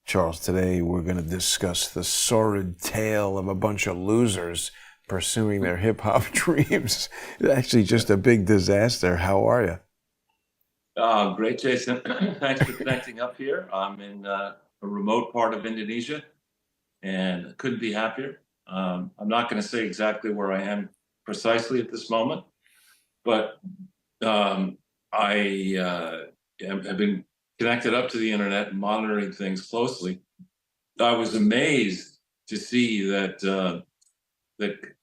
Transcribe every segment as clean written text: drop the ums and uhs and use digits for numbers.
Charles, today we're going to discuss the sordid tale of a bunch of losers pursuing their hip-hop dreams. It's actually just a big disaster. How are you? Great, Jason. Thanks for connecting up here. I'm in a remote part of Indonesia and couldn't be happier. I'm not going to say exactly where I am precisely at this moment, but I have been connected up to the internet and monitoring things closely. I was amazed to see that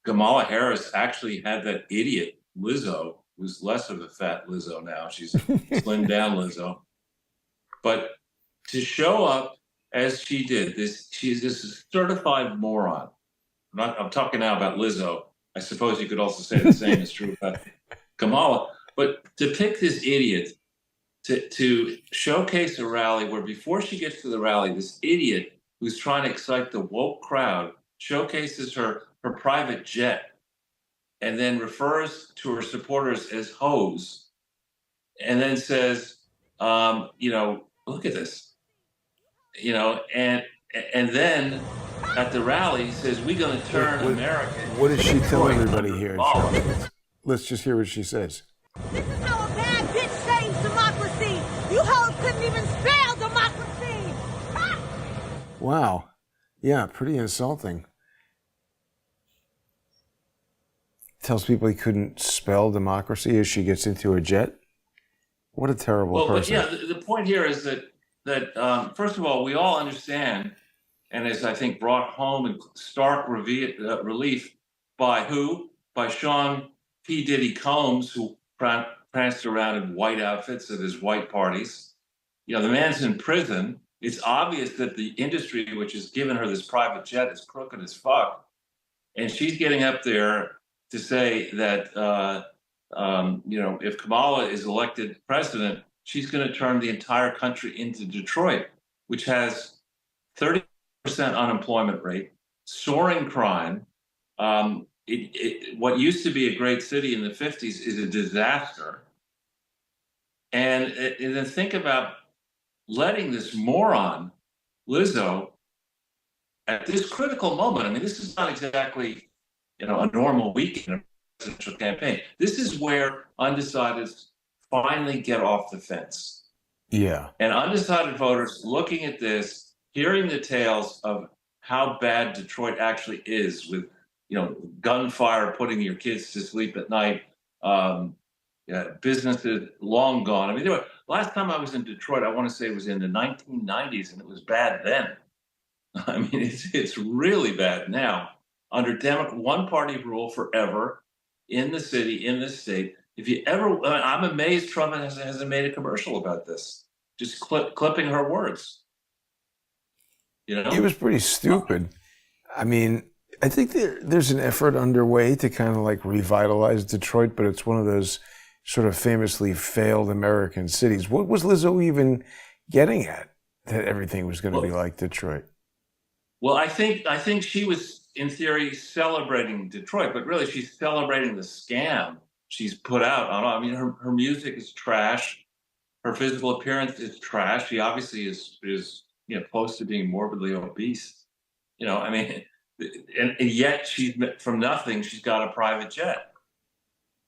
Kamala Harris actually had that idiot Lizzo, who's less of a fat Lizzo now. She's a slimmed down Lizzo. But to show up as she did, she's this certified moron. I'm talking now about Lizzo. I suppose you could also say the same is true about Kamala. But to pick this idiot to showcase a rally where before she gets to the rally, this idiot who's trying to excite the woke crowd showcases her private jet and then refers to her supporters as hoes and then says, look at this, and then at the rally says, we're going to turn America. What does she tell everybody here, Charles? Let's just hear what she says. This is how a bad bitch saves democracy. You hoes couldn't even spell democracy. Ha! Wow. Yeah, pretty insulting. Tells people he couldn't spell democracy as she gets into a jet. What a terrible person. But yeah, the point here is that first of all, we all understand, and as I think brought home in stark relief by who? By Sean P. Diddy Combs, who pranced around in white outfits at his white parties. The man's in prison. It's obvious that the industry, which has given her this private jet, is crooked as fuck. And she's getting up there to say that, if Kamala is elected president, she's going to turn the entire country into Detroit, which has 30% unemployment rate, soaring crime. What used to be a great city in the 50s is a disaster. And then think about letting this moron, Lizzo, at this critical moment. I mean, this is not exactly a normal week in a presidential campaign. This is where undecideds finally get off the fence. Yeah. And undecided voters looking at this, hearing the tales of how bad Detroit actually is with, gunfire putting your kids to sleep at night, businesses long gone. I mean, last time I was in Detroit, I want to say it was in the 1990s, and it was bad then. I mean, it's really bad now. Under one-party rule forever in the city, in this state. I'm amazed Trump hasn't made a commercial about this, just clipping her words. It was pretty stupid. I mean, I think there's an effort underway to kind of like revitalize Detroit, but it's one of those sort of famously failed American cities. What was Lizzo even getting at, that everything was going to be like Detroit? Well, I think she was, in theory, celebrating Detroit, but really she's celebrating the scam she's put out. I mean, her music is trash. Her physical appearance is trash. She obviously is close to being morbidly obese. I mean, and yet she's from nothing. She's got a private jet.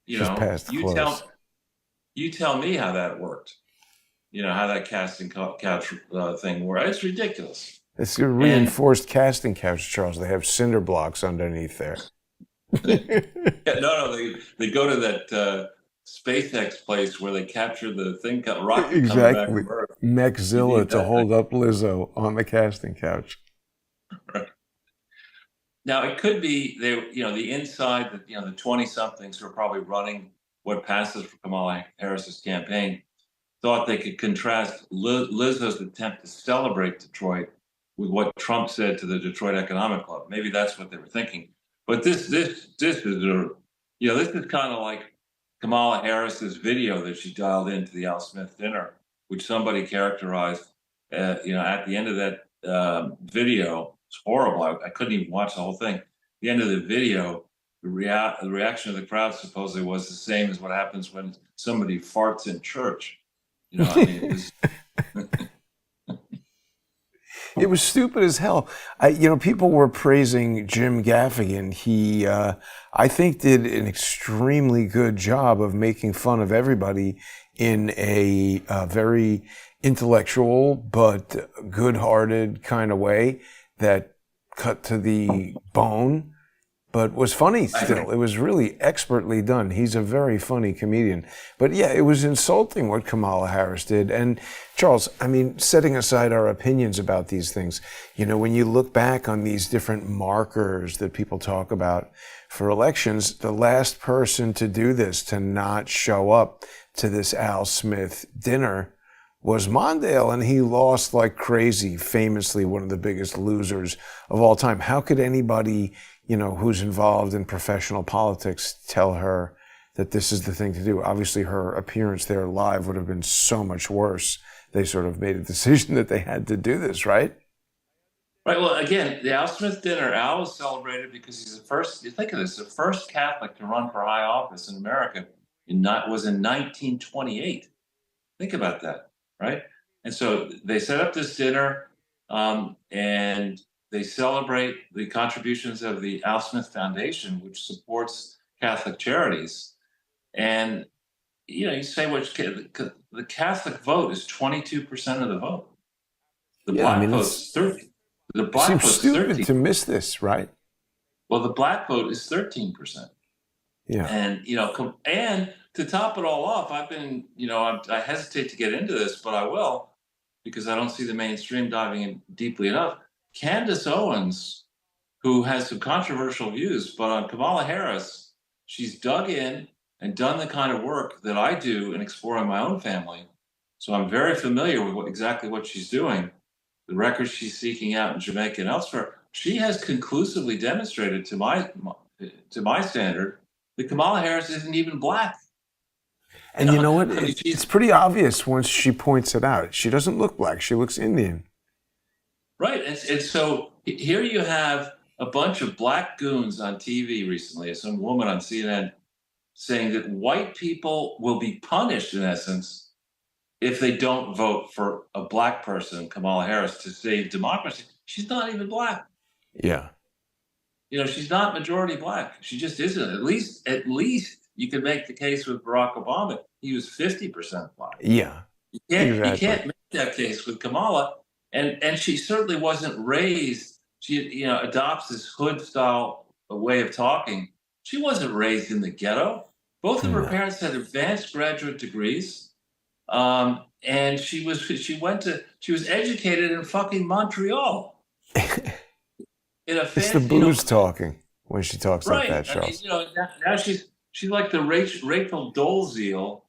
She's passed close. You tell me how that worked. How that casting couch thing worked. It's ridiculous. It's a reinforced casting couch, Charles. They have cinder blocks underneath there. No, they go to that SpaceX place where they capture the rocket exactly. Coming back from Earth. Mechzilla to hold up Lizzo on the casting couch. Right. Now it could be the inside, the 20-somethings who are probably running what passes for Kamala Harris's campaign thought they could contrast Lizzo's attempt to celebrate Detroit with what Trump said to the Detroit Economic Club. Maybe that's what they were thinking. But this is this is kind of like Kamala Harris's video that she dialed into the Al Smith dinner, which somebody characterized, at the end of that video. It's horrible. I couldn't even watch the whole thing. At the end of the video, the reaction of the crowd supposedly was the same as what happens when somebody farts in church. I mean, it was It was stupid as hell. People were praising Jim Gaffigan. He, I think, did an extremely good job of making fun of everybody in a very intellectual but good-hearted kind of way that cut to the bone, but was funny still. It was really expertly done. He's a very funny comedian. But yeah, it was insulting what Kamala Harris did. And Charles, I mean, setting aside our opinions about these things, when you look back on these different markers that people talk about for elections, the last person to do this, to not show up to this Al Smith dinner, was Mondale, and he lost like crazy, famously one of the biggest losers of all time. How could anybody, who's involved in professional politics tell her that this is the thing to do? Obviously, her appearance there live would have been so much worse. They sort of made a decision that they had to do this, right? Right. Well, again, the Al Smith dinner, Al was celebrated because he's the first, you think of this, the first Catholic to run for high office in America was in 1928. Think about that, right? And so they set up this dinner, and they celebrate the contributions of the Al Smith Foundation, which supports Catholic charities. And, you say the Catholic vote is 22% of the vote. The black vote is 30. The black seems vote is stupid 13. to miss this, right? Well, the black vote is 13%. Yeah. And, and to top it all off, I've been, I hesitate to get into this, but I will, because I don't see the mainstream diving in deeply enough. Candace Owens, who has some controversial views, but on Kamala Harris, she's dug in and done the kind of work that I do in exploring my own family. So I'm very familiar with exactly what she's doing, the records she's seeking out in Jamaica and elsewhere. She has conclusively demonstrated to my standard that Kamala Harris isn't even black. And you know what? It's pretty obvious once she points it out. She doesn't look black. She looks Indian. Right. And so here you have a bunch of black goons on TV recently, some woman on CNN saying that white people will be punished, in essence, if they don't vote for a black person, Kamala Harris, to save democracy. She's not even black. Yeah. She's not majority black. She just isn't. At least you can make the case with Barack Obama. He was 50% black. Yeah. You can't make that case with Kamala. And she certainly wasn't raised. She, adopts this hood style way of talking. She wasn't raised in the ghetto. Both of her parents had advanced graduate degrees. And she was educated in fucking Montreal. It's the booze talking when she talks like that, Charles. Now she's like the Rachel Dolezal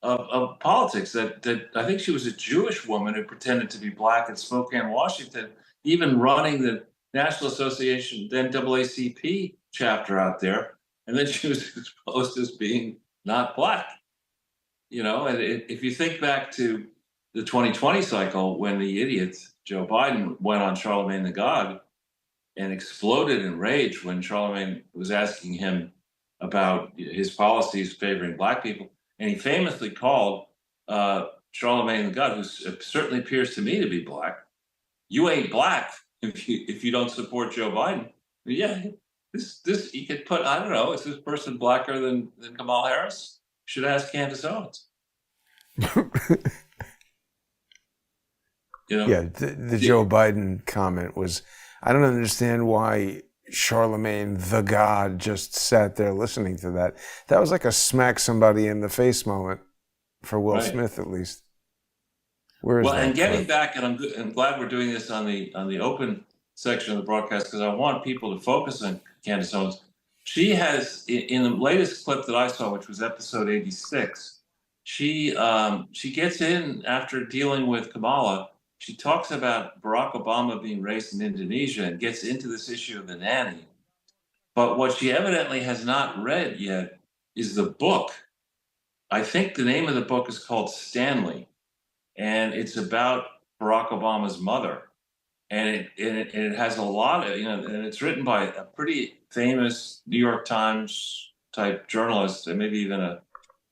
of politics. That I think she was a Jewish woman who pretended to be black in Spokane, Washington, even running the National Association, then NAACP chapter out there, and then she was exposed as being not black. And if you think back to the 2020 cycle when the idiot Joe Biden went on Charlemagne the God and exploded in rage when Charlemagne was asking him about his policies favoring black people. And he famously called Charlemagne the God, who certainly appears to me to be black, "You ain't black if you don't support Joe Biden." Yeah, this you could put, I don't know, is this person blacker than Kamala Harris? Should ask Candace Owens. Yeah, the Joe Biden comment was, I don't understand why Charlemagne the God just sat there listening to that. That was like a smack somebody in the face moment for Will Smith, at least. And getting back, and I'm glad we're doing this on the open section of the broadcast, because I want people to focus on Candace Owens. She has, in the latest clip that I saw, which was episode 86, she gets in after dealing with Kamala. She talks about Barack Obama being raised in Indonesia and gets into this issue of the nanny. But what she evidently has not read yet is the book. I think the name of the book is called Stanley, and it's about Barack Obama's mother. And it has a lot of, and it's written by a pretty famous New York Times type journalist, and maybe even a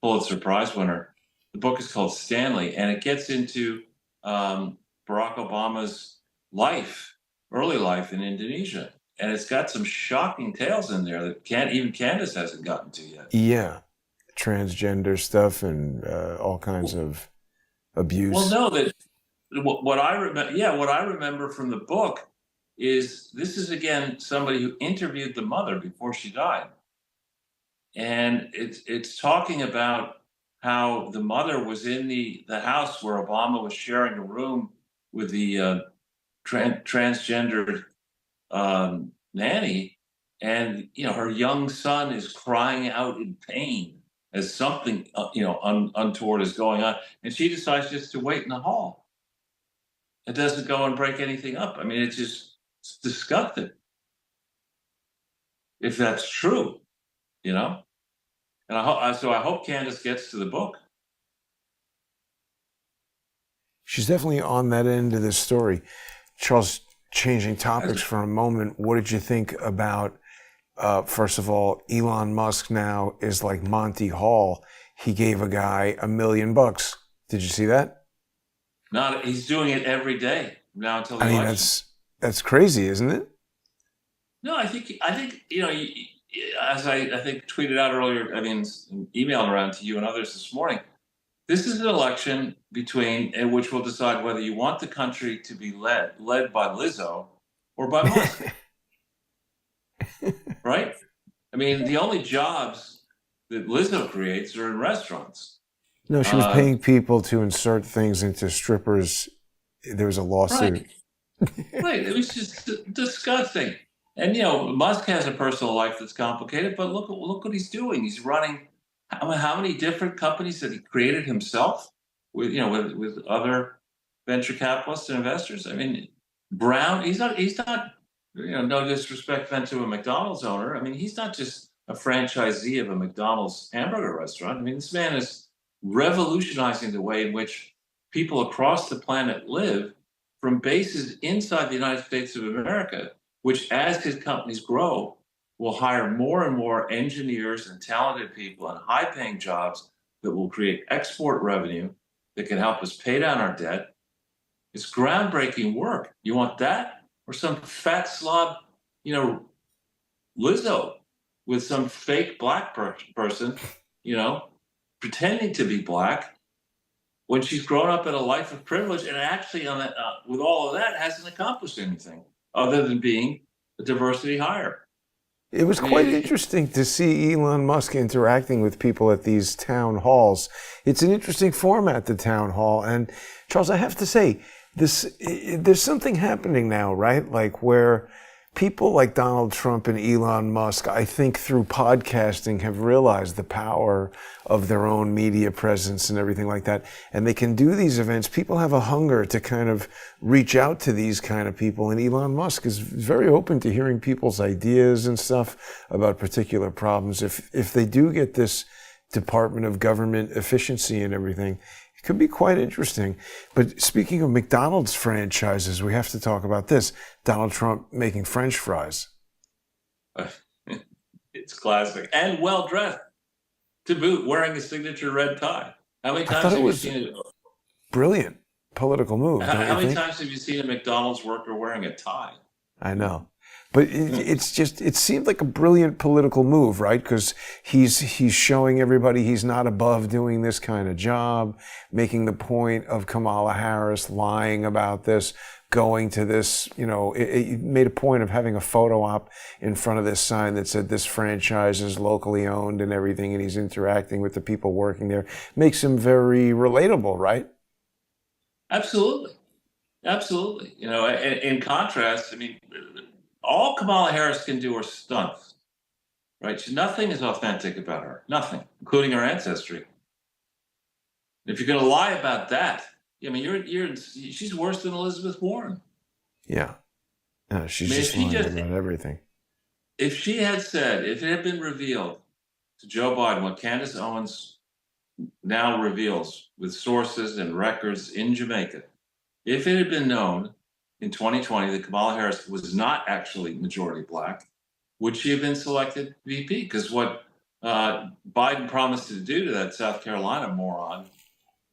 Pulitzer Prize winner. The book is called Stanley, and it gets into Barack Obama's early life in Indonesia. And it's got some shocking tales in there that even Candace hasn't gotten to yet. Yeah, transgender stuff and all kinds of abuse. Well, no, that what I remember, what I remember from the book is this is again somebody who interviewed the mother before she died, and it's talking about how the mother was in the house where Obama was sharing a room with the transgendered nanny, and her young son is crying out in pain as something untoward is going on, and she decides just to wait in the hall. It doesn't go and break anything up. I mean, it's disgusting. If that's true, and I hope Candace gets to the book. She's definitely on that end of this story. Charles, changing topics for a moment, what did you think about, first of all, Elon Musk now is like Monty Hall. He gave a guy $1 million. Did you see that? He's doing it every day now until the election. That's crazy, isn't it? No, I think as I think tweeted out earlier, emailed around to you and others this morning. This is an election in which will decide whether you want the country to be led by Lizzo or by Musk. Right? I mean, the only jobs that Lizzo creates are in restaurants. No, she was paying people to insert things into strippers. There was a lawsuit. Right. It was just disgusting. And Musk has a personal life that's complicated, but look what he's doing. He's running how many different companies that he created himself with other venture capitalists and investors. I mean, Brown. He's not. No disrespect meant to a McDonald's owner. I mean, he's not just a franchisee of a McDonald's hamburger restaurant. I mean, this man is revolutionizing the way in which people across the planet live from bases inside the United States of America, which as his companies grow, will hire more and more engineers and talented people in high-paying jobs that will create export revenue that can help us pay down our debt. It's groundbreaking work. You want that? Or some fat slob, Lizzo with some fake black person, pretending to be black when she's grown up in a life of privilege and actually with all of that hasn't accomplished anything other than being a diversity hire. It was quite interesting to see Elon Musk interacting with people at these town halls. It's an interesting format, the town hall. And Charles, I have to say, there's something happening now, right? Like where people like Donald Trump and Elon Musk, I think through podcasting, have realized the power of their own media presence and everything like that. And they can do these events. People have a hunger to kind of reach out to these kind of people. And Elon Musk is very open to hearing people's ideas and stuff about particular problems. If they do get this Department of Government efficiency and everything, it could be quite interesting. But speaking of McDonald's franchises, we have to talk about this. Donald Trump making French fries. It's classic. And well-dressed, to boot, wearing a signature red tie. How many times have you seen it? Brilliant political move. How many times have you seen a McDonald's worker wearing a tie? I know. But it seemed like a brilliant political move, right? Because he's showing everybody he's not above doing this kind of job, making the point of Kamala Harris lying about this, going to this, it made a point of having a photo op in front of this sign that said this franchise is locally owned and everything, and he's interacting with the people working there. Makes him very relatable, right? Absolutely. Absolutely. In contrast, all Kamala Harris can do are stunts, right? Nothing is authentic about her, nothing, including her ancestry. If you're going to lie about that, she's worse than Elizabeth Warren. Yeah, she's just lying about everything. If it had been revealed to Joe Biden what Candace Owens now reveals with sources and records in Jamaica, if it had been known in 2020 that Kamala Harris was not actually majority black, would she have been selected VP? Because what Biden promised to do to that South Carolina moron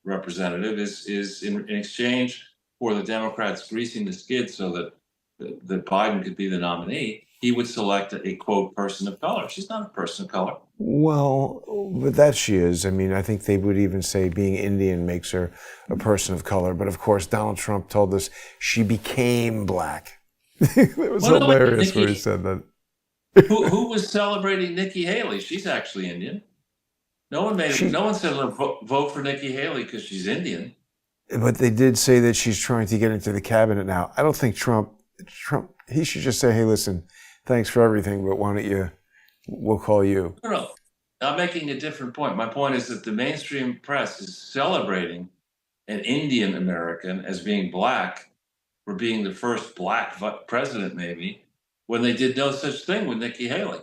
representative is in exchange for the Democrats greasing the skid so that Biden could be the nominee, he would select a quote person of color. She's not a person of color. Well, but that she is. I mean, I think they would even say being Indian makes her a person of color. But of course, Donald Trump told us she became black. It was hilarious when he said that. Who was celebrating Nikki Haley? She's actually Indian. No one said vote for Nikki Haley because she's Indian. But they did say that she's trying to get into the cabinet now. I don't think Trump, he should just say, hey, listen, thanks for everything, but why don't we'll call you. No. I'm making a different point. My point is that the mainstream press is celebrating an Indian American as being black, for being the first black president, maybe, when they did no such thing with Nikki Haley.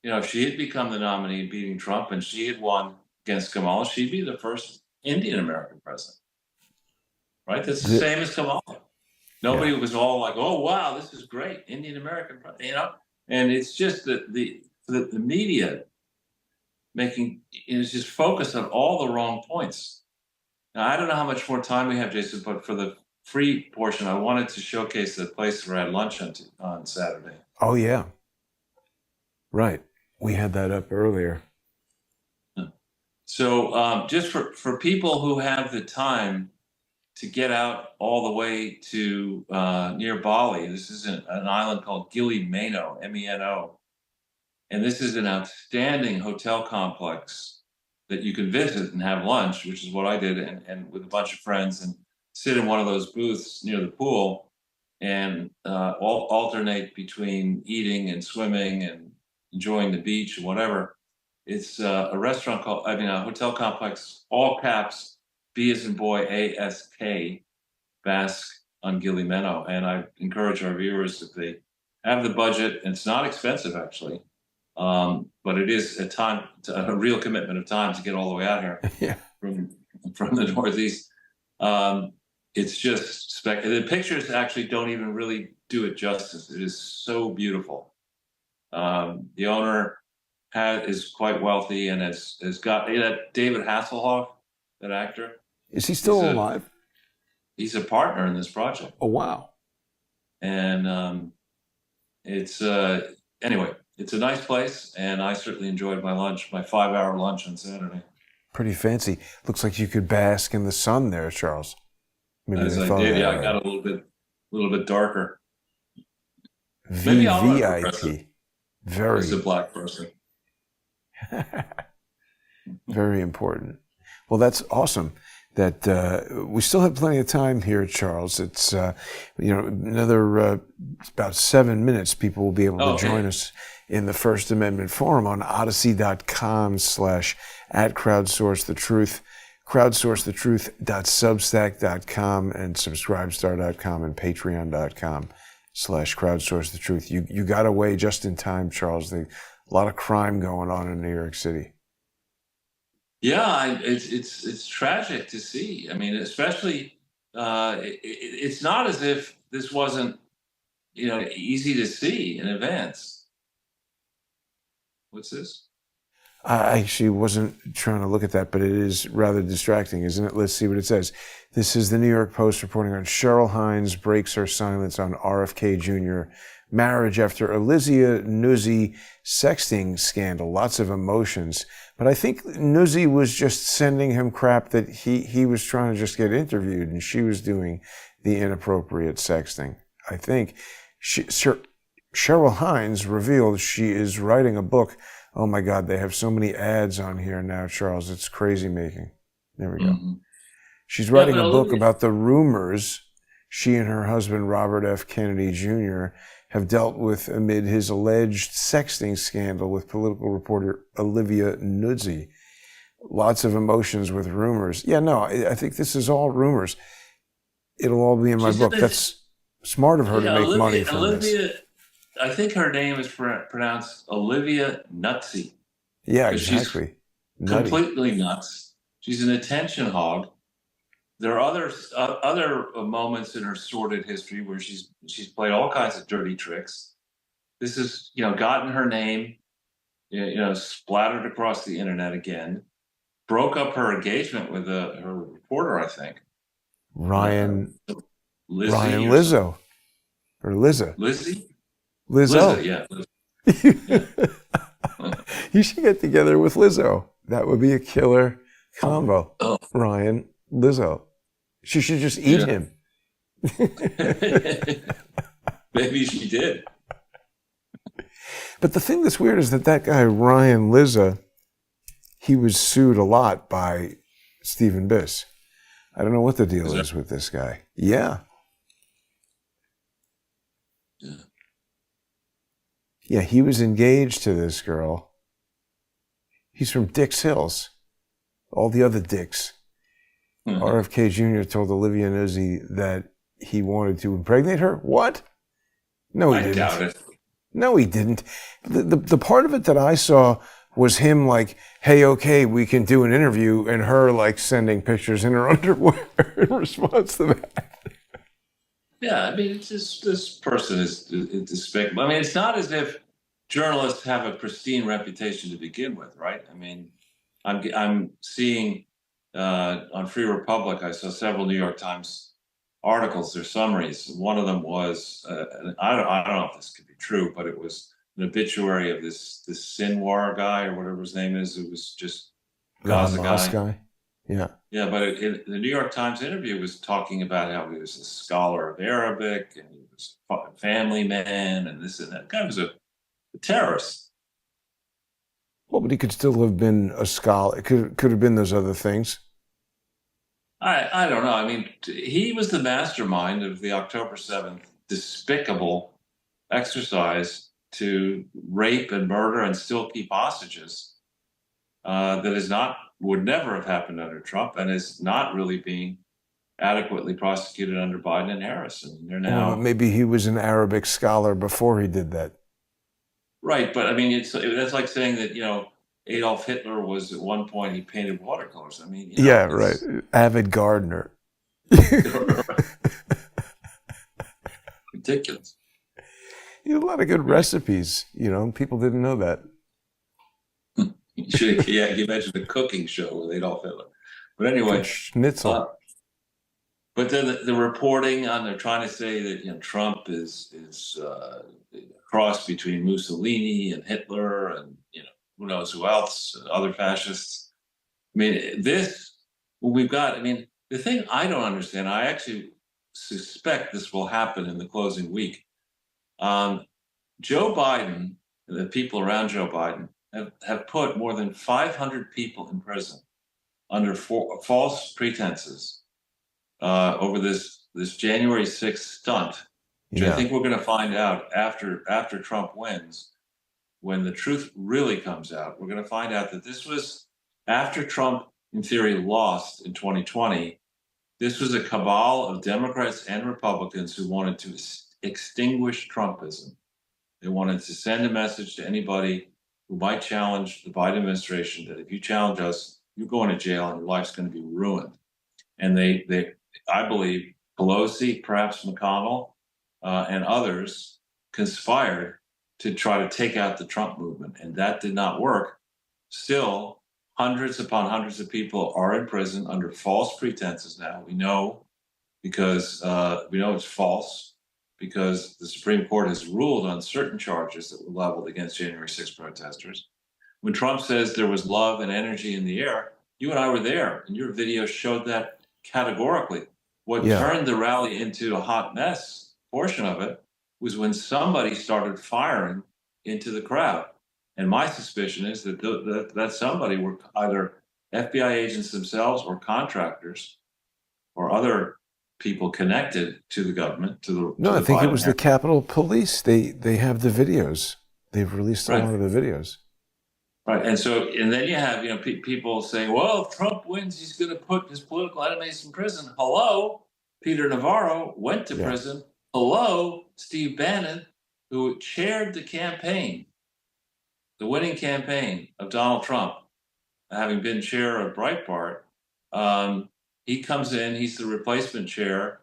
You know, if she had become the nominee beating Trump and she had won against Kamala, she'd be the first Indian American president. Right? That's the same as Kamala. Nobody was all like, oh, wow, this is great, Indian American president, you know? And it's just that the media is just focused on all the wrong points. Now, I don't know how much more time we have, Jason, but for the free portion, I wanted to showcase the place where I had lunch on Saturday. Oh, yeah. Right. We had that up earlier. So just for people who have the time to get out all the way to near Bali, this is an island called Gili Meno, M-E-N-O. And this is an outstanding hotel complex that you can visit and have lunch, which is what I did, and with a bunch of friends, and sit in one of those booths near the pool and alternate between eating and swimming and enjoying the beach or whatever. It's a hotel complex, all caps, B as in boy, A-S-K, Basque on Gili Meno. And I encourage our viewers, if they have the budget, and it's not expensive actually, but it is a real commitment of time to get all the way out here from the Northeast. It's just the pictures actually don't even really do it justice. It is so beautiful. The owner is quite wealthy and has got David Hasselhoff, that actor. Is he still alive? He's a partner in this project. Oh, wow. And anyway, it's a nice place, and I certainly enjoyed my 5-hour lunch on Saturday. Pretty fancy. Looks like you could bask in the sun there, Charles. As I did, I got a little bit darker. VVIP. Very. As a black person. Very important. Well, that's awesome. That we still have plenty of time here, Charles. It's another about 7 minutes. People will be able to join us in the First Amendment Forum on Odyssey.com/@crowdsourcethetruth, crowdsourcethetruth.substack.com, and subscribestar.com, and patreon.com/crowdsourcethetruth. You got away just in time, Charles. A lot of crime going on in New York City. Yeah, it's tragic to see. I mean, especially it's not as if this wasn't easy to see in advance. What's this? I actually wasn't trying to look at that, but it is rather distracting, isn't it? Let's see what it says. This is the New York Post reporting on Cheryl Hines breaks her silence on RFK Jr. marriage after Olivia Nuzzi sexting scandal. Lots of emotions. But I think Nuzzi was just sending him crap that he was trying to just get interviewed, and she was doing the inappropriate sexting. I think Cheryl Hines revealed she is writing a book. Oh my God, they have so many ads on here now, Charles. It's crazy making. There we go. Mm-hmm. She's writing a book about the rumors she and her husband, Robert F. Kennedy Jr., have dealt with amid his alleged sexting scandal with political reporter Olivia Nuzzi. Lots of emotions with rumors. Yeah, no, I think this is all rumors. It'll all be in my book. That's smart of her to make money from this. I think her name is pronounced Olivia Nutzy. Yeah, exactly. She's completely nuts. She's an attention hog. There are other moments in her sordid history where she's played all kinds of dirty tricks. This has gotten her name splattered across the internet again. Broke up her engagement with her reporter, I think. Ryan Lizzie Lizzo. Or Lizzo. Lizzie? Lizzo. Lizzo, yeah. You should get together with Lizzo. That would be a killer combo. Oh. Ryan, Lizzo. She should just eat him. Maybe she did. But the thing that's weird is that guy, Ryan Lizzo, he was sued a lot by Stephen Biss. I don't know what the deal is with this guy. Yeah. Yeah, he was engaged to this girl. He's from Dix Hills. All the other dicks. Mm-hmm. RFK Jr. told Olivia Nuzzi that he wanted to impregnate her. What? No, he didn't. I doubt it. No, he didn't. The part of it that I saw was him like, hey, okay, we can do an interview, and her like sending pictures in her underwear in response to that. Yeah, I mean, it's just, this person is despicable. I mean, it's not as if journalists have a pristine reputation to begin with, right? I mean, I'm seeing on Free Republic, I saw several New York Times articles, their summaries. One of them was, I don't know if this could be true, but it was an obituary of this Sinwar guy or whatever his name is. It was just Gaza guy. Yeah. Yeah, but the New York Times interview was talking about how he was a scholar of Arabic and he was a family man and this and that. The guy was a terrorist. Well, but he could still have been a scholar. It could have been those other things. I don't know. I mean, he was the mastermind of the October 7th despicable exercise to rape and murder and still keep hostages. That would never have happened under Trump and is not really being adequately prosecuted under Biden and Harris. And they're now. Well, maybe he was an Arabic scholar before he did that. Right, but I mean, that's like saying that Adolf Hitler was at one point he painted watercolors. I mean, yeah, right, avid gardener. Ridiculous. He had a lot of good recipes. People didn't know that. You mentioned a cooking show with Adolf Hitler. But anyway, schnitzel. But then the reporting on they're trying to say that Trump is a cross between Mussolini and Hitler and who knows who else, other fascists. I mean, the thing I don't understand, I actually suspect this will happen in the closing week. Joe Biden, and the people around Joe Biden, have put more than 500 people in prison under false pretenses over this January 6th stunt, which I think we're going to find out after Trump wins. When the truth really comes out, we're going to find out that this was after Trump, in theory, lost in 2020. This was a cabal of Democrats and Republicans who wanted to extinguish Trumpism. They wanted to send a message to anybody who might challenge the Biden administration that if you challenge us, you're going to jail and your life's going to be ruined. And I believe Pelosi, perhaps McConnell, and others conspired to try to take out the Trump movement. And that did not work. Still, hundreds upon hundreds of people are in prison under false pretenses now. We know because we know it's false because the Supreme Court has ruled on certain charges that were leveled against January 6th protesters. When Trump says there was love and energy in the air, you and I were there, and your video showed that categorically. What turned the rally into a hot mess, portion of it, was when somebody started firing into the crowd. And my suspicion is that somebody were either FBI agents themselves or contractors or other people connected to the government. I think it was the Capitol Police. They have the videos. They've released a lot of the videos. Right, and then you have people saying, "Well, if Trump wins, he's going to put his political enemies in prison." Hello, Peter Navarro went to prison. Hello, Steve Bannon, who chaired the campaign, the winning campaign of Donald Trump, having been chair of Breitbart. He comes in, he's the replacement chair,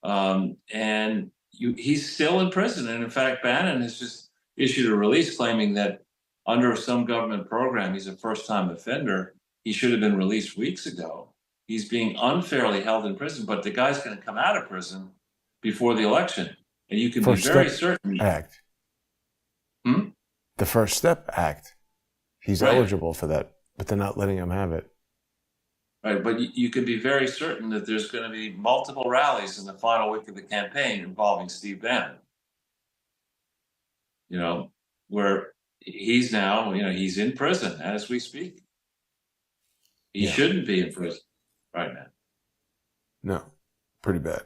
and he's still in prison. And in fact, Bannon has just issued a release claiming that under some government program, he's a first-time offender. He should have been released weeks ago. he's being unfairly held in prison, but the guy's going to come out of prison before the election. And you can be very certain. Act. The First Step Act. He's eligible for that, but they're not letting him have it. Right, but you can be very certain that there's going to be multiple rallies in the final week of the campaign involving Steve Bannon. You know, where he's now, he's in prison as we speak. He shouldn't be in prison right now. No, pretty bad.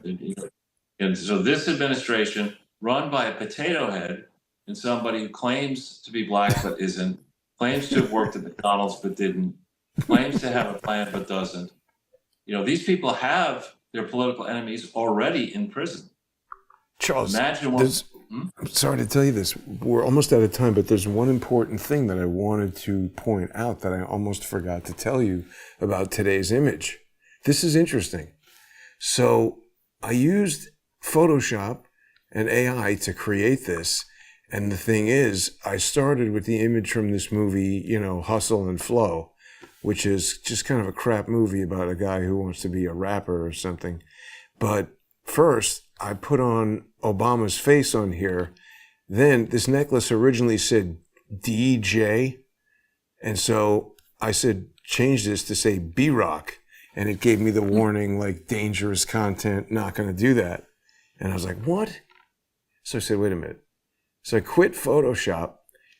And so this administration, run by a potato head and somebody who claims to be black but isn't, claims to have worked at McDonald's but didn't, claims to have a plan but doesn't. These people have their political enemies already in prison. Charles, imagine what. I'm sorry to tell you this. We're almost out of time, but there's one important thing that I wanted to point out that I almost forgot to tell you about today's image. This is interesting. So I used Photoshop and AI to create this. And the thing is, I started with the image from this movie, Hustle and Flow, which is just kind of a crap movie about a guy who wants to be a rapper or something. But first, I put on Obama's face on here. Then this necklace originally said DJ. And so I said, change this to say B-Rock. And it gave me the warning, like dangerous content, not going to do that. And I was like, what? So I said, wait a minute. So I quit Photoshop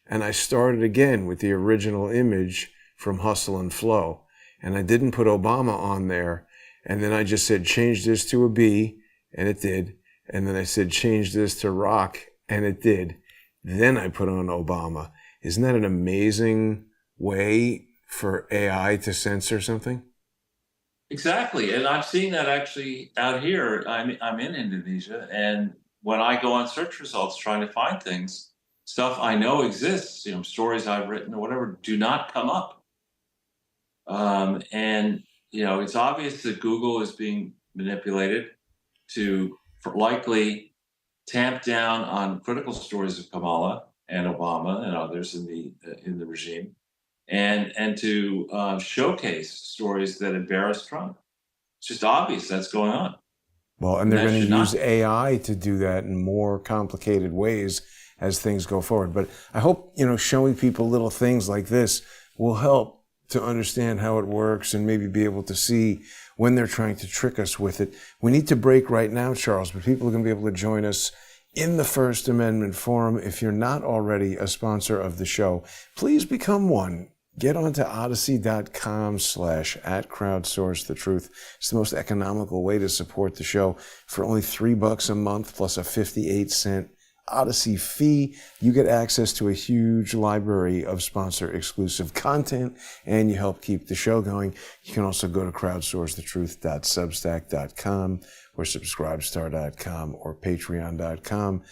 and I started again with the original image from Hustle and Flow. And I didn't put Obama on there. And then I just said, change this to a B. And it did. And then I said, change this to rock. And it did. Then I put on Obama. Isn't that an amazing way for AI to censor something? Exactly. And I'm seeing that actually out here. I'm in Indonesia. And when I go on search results trying to find things, stuff I know exists, stories I've written or whatever, do not come up. And it's obvious that Google is being manipulated to likely tamp down on critical stories of Kamala and Obama and others in the regime, and to showcase stories that embarrass Trump. It's just obvious that's going on. Well, and they're going to use AI to do that in more complicated ways as things go forward. But I hope, showing people little things like this will help to understand how it works and maybe be able to see when they're trying to trick us with it. We need to break right now, Charles, but people are going to be able to join us in the First Amendment Forum. If you're not already a sponsor of the show, please become one. Get onto odyssey.com/@crowdsource the truth. It's the most economical way to support the show. For only $3 a month plus a 58-cent Odyssey fee, you get access to a huge library of sponsor-exclusive content, and you help keep the show going. You can also go to crowdsourcethetruth.substack.com or subscribestar.com or patreon.com/crowdsource.